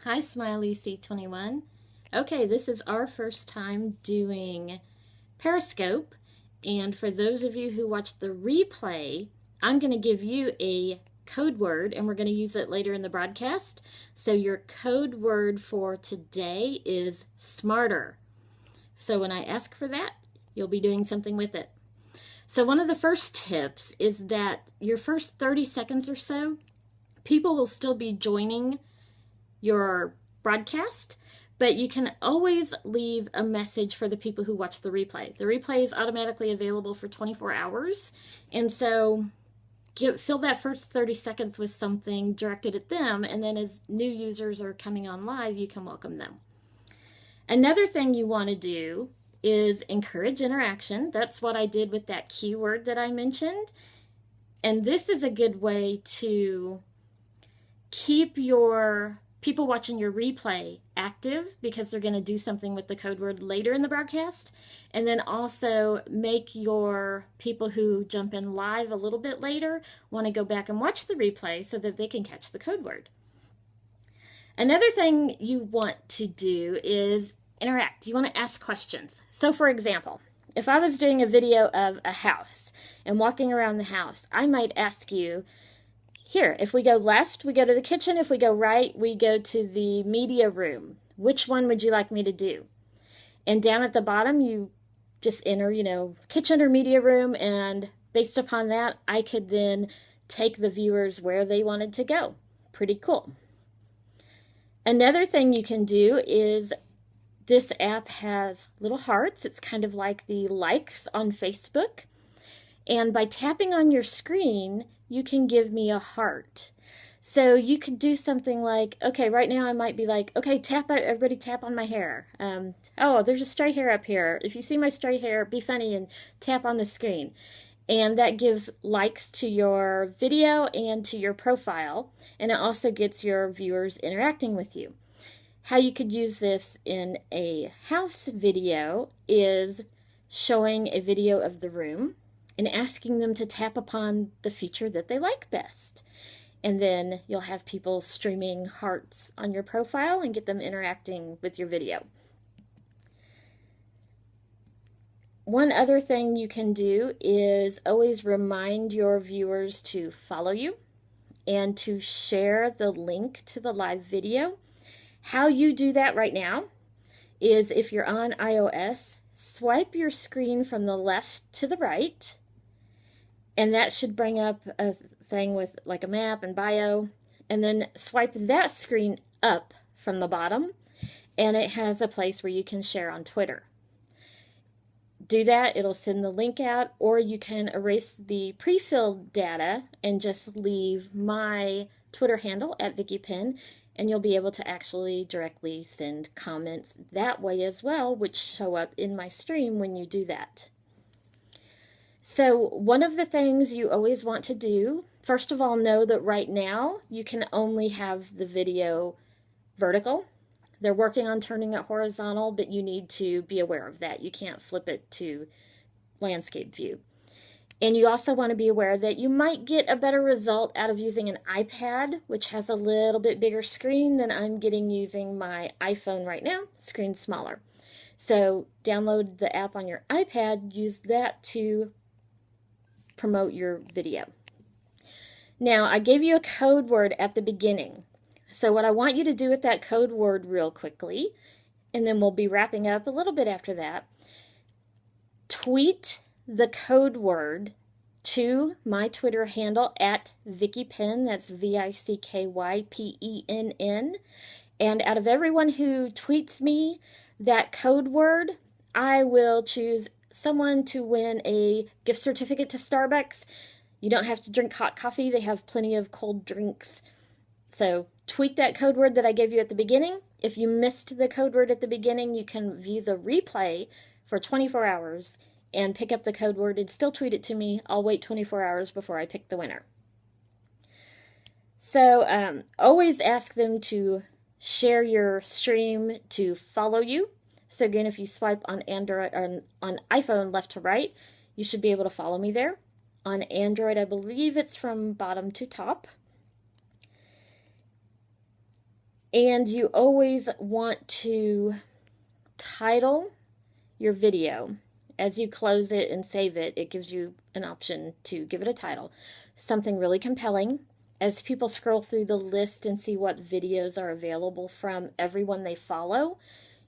Hi, Smiley C21. Okay, this is our first time doing Periscope, and for those of you who watch the replay, I'm going to give you a code word, and we're going to use it later in the broadcast. So your code word for today is smarter. So when I ask for that, you'll be doing something with it. So one of the first tips is that your first 30 seconds or so, people will still be joining your broadcast, but you can always leave a message for the people who watch the replay. The replay is automatically available for 24 hours, and so fill that first 30 seconds with something directed at them, and then as new users are coming on live, you can welcome them. Another thing you want to do is encourage interaction. That's what I did with that keyword that I mentioned, and this is a good way to keep your people watching your replay active because they're going to do something with the code word later in the broadcast, and then also make your people who jump in live a little bit later want to go back and watch the replay so that they can catch the code word. Another thing you want to do is interact. You want to ask questions. So for example, if I was doing a video of a house and walking around the house, I might ask you, here, if we go left, we go to the kitchen. If we go right, we go to the media room. Which one would you like me to do? And down at the bottom, you just enter, kitchen or media room, and based upon that, I could then take the viewers where they wanted to go. Pretty cool. Another thing you can do is this app has little hearts. It's kind of like the likes on Facebook. And by tapping on your screen, you can give me a heart. So you could do something like, okay, right now I might be like, okay, everybody tap on my hair. Oh, there's a stray hair up here. If you see my stray hair, be funny and tap on the screen. And that gives likes to your video and to your profile. And it also gets your viewers interacting with you. How you could use this in a house video is showing a video of the room and asking them to tap upon the feature that they like best. And then you'll have people streaming hearts on your profile and get them interacting with your video. One other thing you can do is always remind your viewers to follow you and to share the link to the live video. How you do that right now is if you're on iOS, swipe your screen from the left to the right, and that should bring up a thing with like a map and bio, and then swipe that screen up from the bottom, and it has a place where you can share on Twitter. Do that, it'll send the link out, or you can erase the pre-filled data and just leave my Twitter handle at VickyPenn, and you'll be able to actually directly send comments that way as well, which show up in my stream when you do that. So one of the things you always want to do, first of all, know that right now you can only have the video vertical. They're working on turning it horizontal, but you need to be aware of that. You can't flip it to landscape view. And you also want to be aware that you might get a better result out of using an iPad, which has a little bit bigger screen than I'm getting using my iPhone right now, screen smaller. So download the app on your iPad, use that to promote your video. Now, I gave you a code word at the beginning. So what I want you to do with that code word real quickly, and then we'll be wrapping up a little bit after that, tweet the code word to my Twitter handle at VickyPenn, that's VickyPenn, and out of everyone who tweets me that code word, I will choose someone to win a gift certificate to Starbucks. You don't have to drink hot coffee, they have plenty of cold drinks. So tweet that code word that I gave you at the beginning. If you missed the code word at the beginning, you can view the replay for 24 hours and pick up the code word and still tweet it to me. I'll wait 24 hours before I pick the winner. So always ask them to share your stream, to follow you. So again, if you swipe on Android or on iPhone left to right, you should be able to follow me there. On Android, I believe it's from bottom to top. And you always want to title your video. As you close it and save it, it gives you an option to give it a title. Something really compelling. As people scroll through the list and see what videos are available from everyone they follow,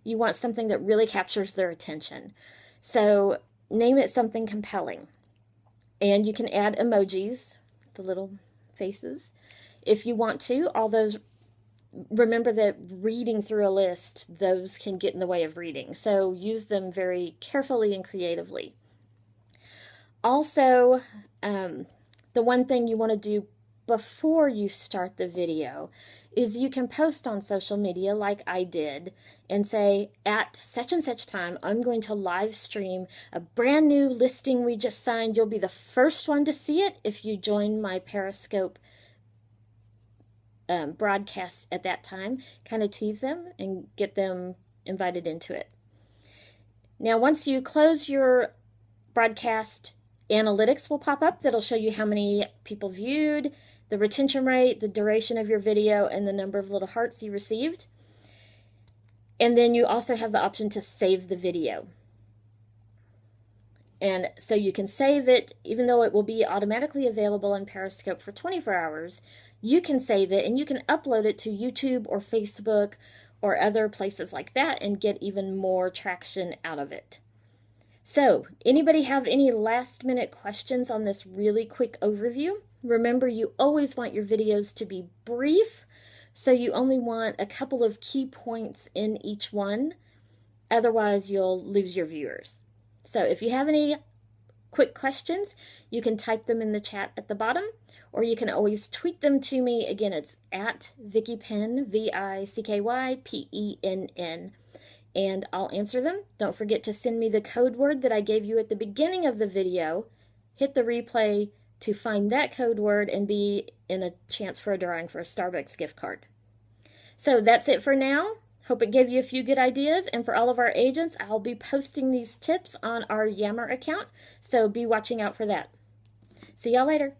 you want something that really captures their attention. So name it something compelling. And you can add emojis, the little faces, if you want to. All those, remember that reading through a list, those can get in the way of reading. So use them very carefully and creatively. Also, the one thing you want to do before you start the video is you can post on social media like I did and say, at such and such time, I'm going to live stream a brand new listing we just signed. You'll be the first one to see it if you join my Periscope broadcast at that time. Kind of tease them and get them invited into it. Now, once you close your broadcast, analytics will pop up that'll show you how many people viewed, the retention rate, the duration of your video, and the number of little hearts you received. And then you also have the option to save the video. And so you can save it, even though it will be automatically available in Periscope for 24 hours, you can save it and you can upload it to YouTube or Facebook or other places like that and get even more traction out of it. So, anybody have any last-minute questions on this really quick overview? Remember, you always want your videos to be brief, so you only want a couple of key points in each one. Otherwise, you'll lose your viewers. So, if you have any quick questions, you can type them in the chat at the bottom, or you can always tweet them to me. Again, it's at VickyPenn, VICKYPENN. And I'll answer them. Don't forget to send me the code word that I gave you at the beginning of the video. Hit the replay to find that code word and be in a chance for a drawing for a Starbucks gift card. So that's it for now. Hope it gave you a few good ideas. And for all of our agents, I'll be posting these tips on our Yammer account. So be watching out for that. See y'all later.